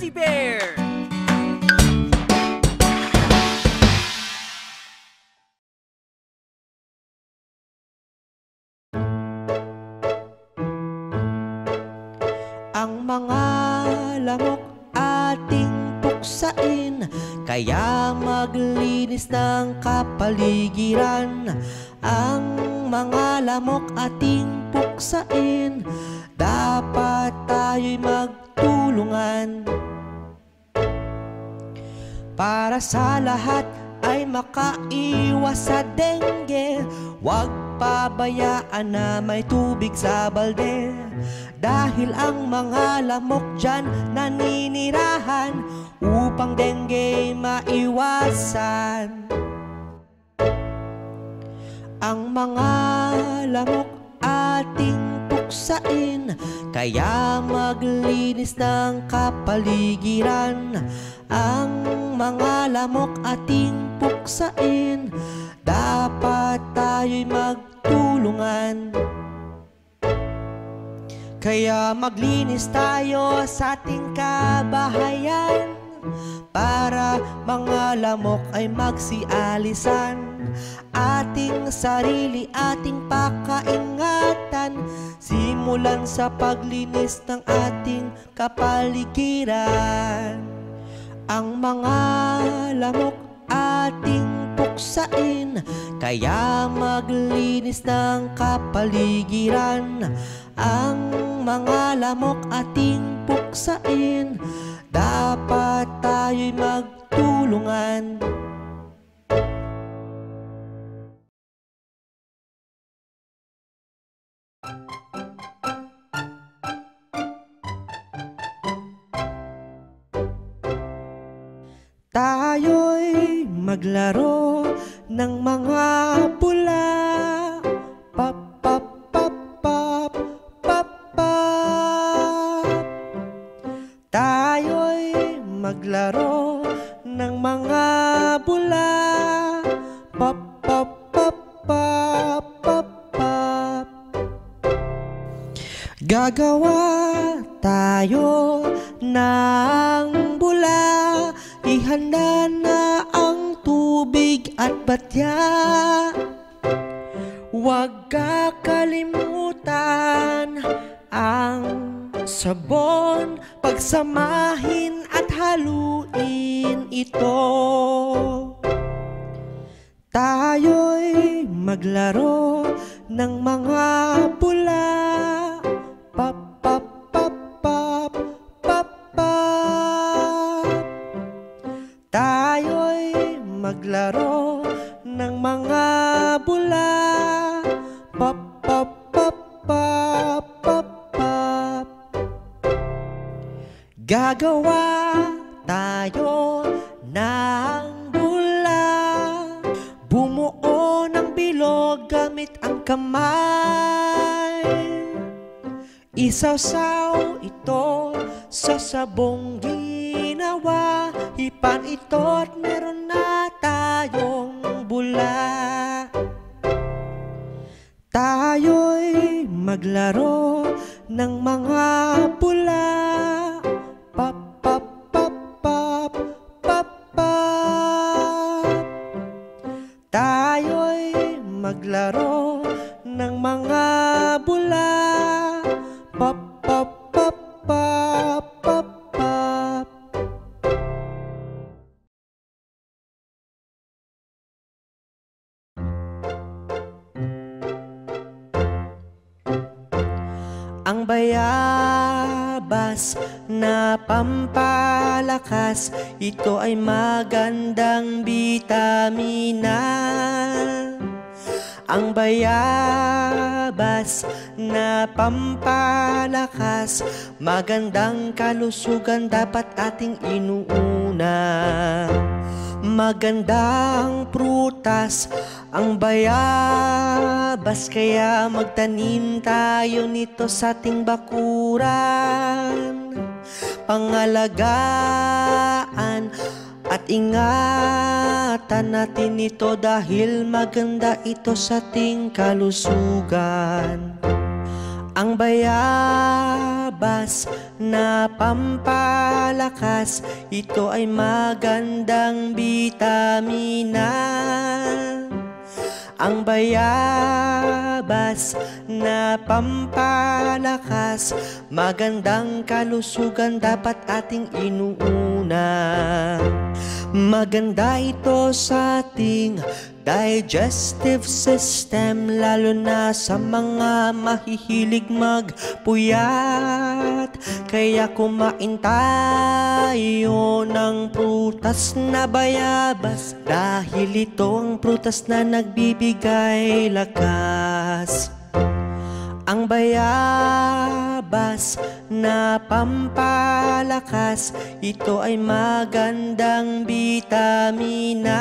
Fuzzy Bear! Ang mga lamok ating puksain, kaya maglinis ng kapaligiran. Ang mga lamok ating puksain, dapat tayo'y magtulungan. Para sa lahat ay makaiwas sa dengue, huwag pabayaan na may tubig sa balde. Dahil ang mga lamok dyan naninirahan upang dengue maiwasan. Ang mga lamok ating puksain, kaya maglinis ng kapaligiran. Ang mga lamok ating puksain, dapat tayo'y magtulungan. Kaya maglinis tayo sa ating kabahayan, para mga lamok ay magsialisan. Ating sarili, ating pakaingatan, simulan sa paglinis ng ating kapaligiran. Ang mga lamok ating puksain, kaya maglinis ng kapaligiran. Ang mga lamok ating puksain, dapat tayo'y magtulungan. Tayo'y maglaro ng mga pula. Pop, pop, pop, pop, pop, pop. Tayo'y maglaro ng mga bula. Pop, pop, pop, pop, pop, pop. Gagawa tayo ng bula. Ihanda na ang tubig at batya. Huwag kakalimutan ang sabon. Pagsamahin at haluin ito. Tayo'y maglaro ng mga pula. Pop, pop, pop, pop, pop, pop. Tayo'y maglaro ng mga bula. Pop, pop, pop, pop, pop, pop. Gagawa tayo ng bula. Bumuo ng bilog gamit ang kamay. Isawsaw ito sa sabong ginawa. Hipan ito at meron na tayong bula. Tayo'y maglaro ng mga bula. Pop, pop, pop, pop, pop, pop. Tayo'y maglaro ng mga bula. Pop, pop, pop, pop, pop, pop. Ang bayabas na pampalakas, ito ay magandang bitamina. Ang bayabas na pampalakas, magandang kalusugan dapat ating inuuna. Magandang prutas ang bayabas, kaya magtanim tayo nito sa ating bakuran. Pangalagaan at ingatan natin ito dahil maganda ito sa ating kalusugan. Ang bayabas bayabas na pampalakas, ito ay magandang bitamina. Ang bayabas na pampalakas, magandang kalusugan dapat ating inuuna. Maganda ito sa ating digestive system, lalo na sa mga mahihilig magpuyat. Kaya kumain tayo ng prutas na bayabas, dahil ito ang prutas na nagbibigay lakas. Ang bayabas na pampalakas, ito ay magandang bitamina.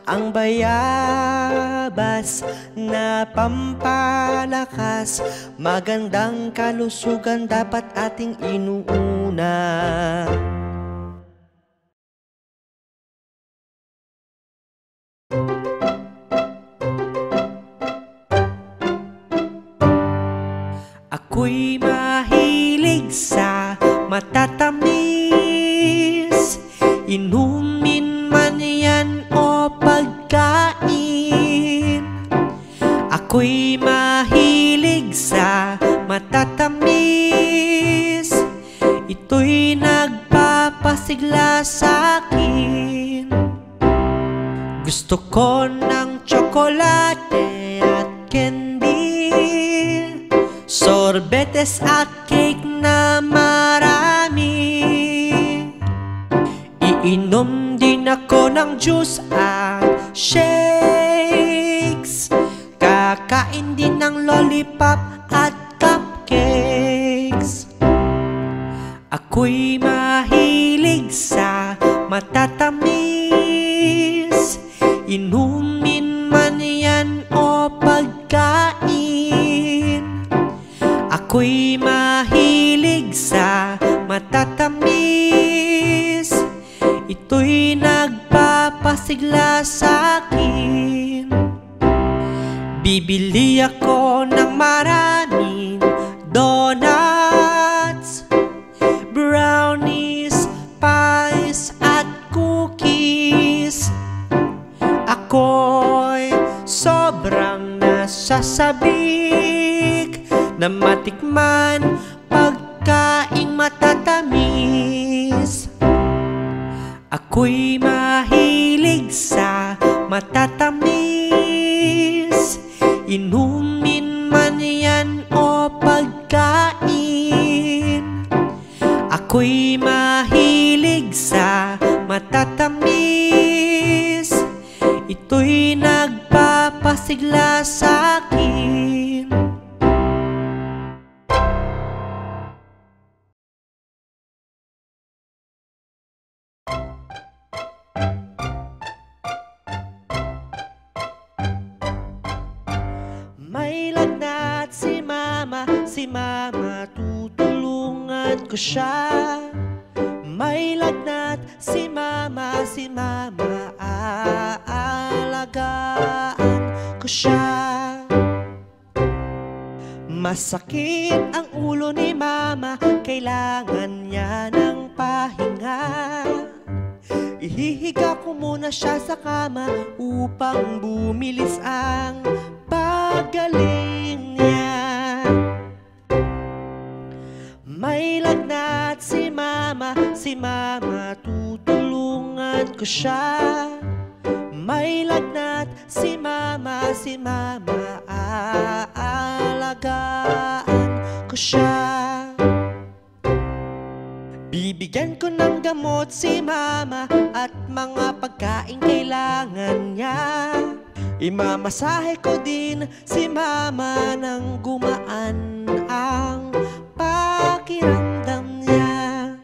Ang bayabas na pampalakas, magandang kalusugan dapat ating inuuna. Ako'y mahilig sa matatamis, inumin man yan o pagkain. Ako'y mahilig sa matatamis, ito'y nagpapasigla sa'kin. Gusto ko ng tsokolate at candy, sorbetes at cake na marami. Iinom din ako ng juice at shakes, kakain din ng lollipop at cupcakes. Ako'y mahilig sa matatamis, inumin man yan o pagkain. Ako'y mahilig sa matatamis, ito'y nagpapasigla sa'kin. Bibili ako ng maraming donuts, brownies, pies at cookies. Ako'y sobrang nasasabik na matikman pagkaing matatamis. Ako'y mahilig sa matatamis, inumin man yan o pagkain. Ako'y mahilig sa matatamis, ito'y nagpapasigla sa'kin. May lagnat si mama, tutulungan ko siya. May lagnat si mama, aalagaan ko siya. Masakit ang ulo ni mama, kailangan niya ng pahinga. Ihihiga ko muna siya sa kama upang bumilis ang pagaling niya. May lagnat si mama, tutulungan ko siya. May lagnat si mama, aalagaan ko siya. Bibigyan ko ng gamot si mama at mga pagkain kailangan niya. Imamasahe ko din si mama nang gumaan ang pakiramdam niya.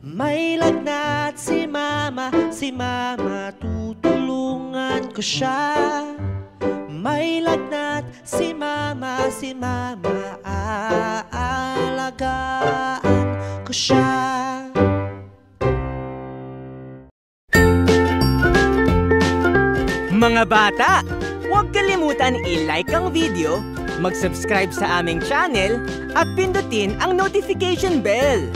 May lagnat si mama, tutulungan ko siya. May lagnat si mama, aalagaan ko siya. Mga bata, huwag kalimutan i-like ang video mag-subscribe sa aming channel at pindutin ang notification bell.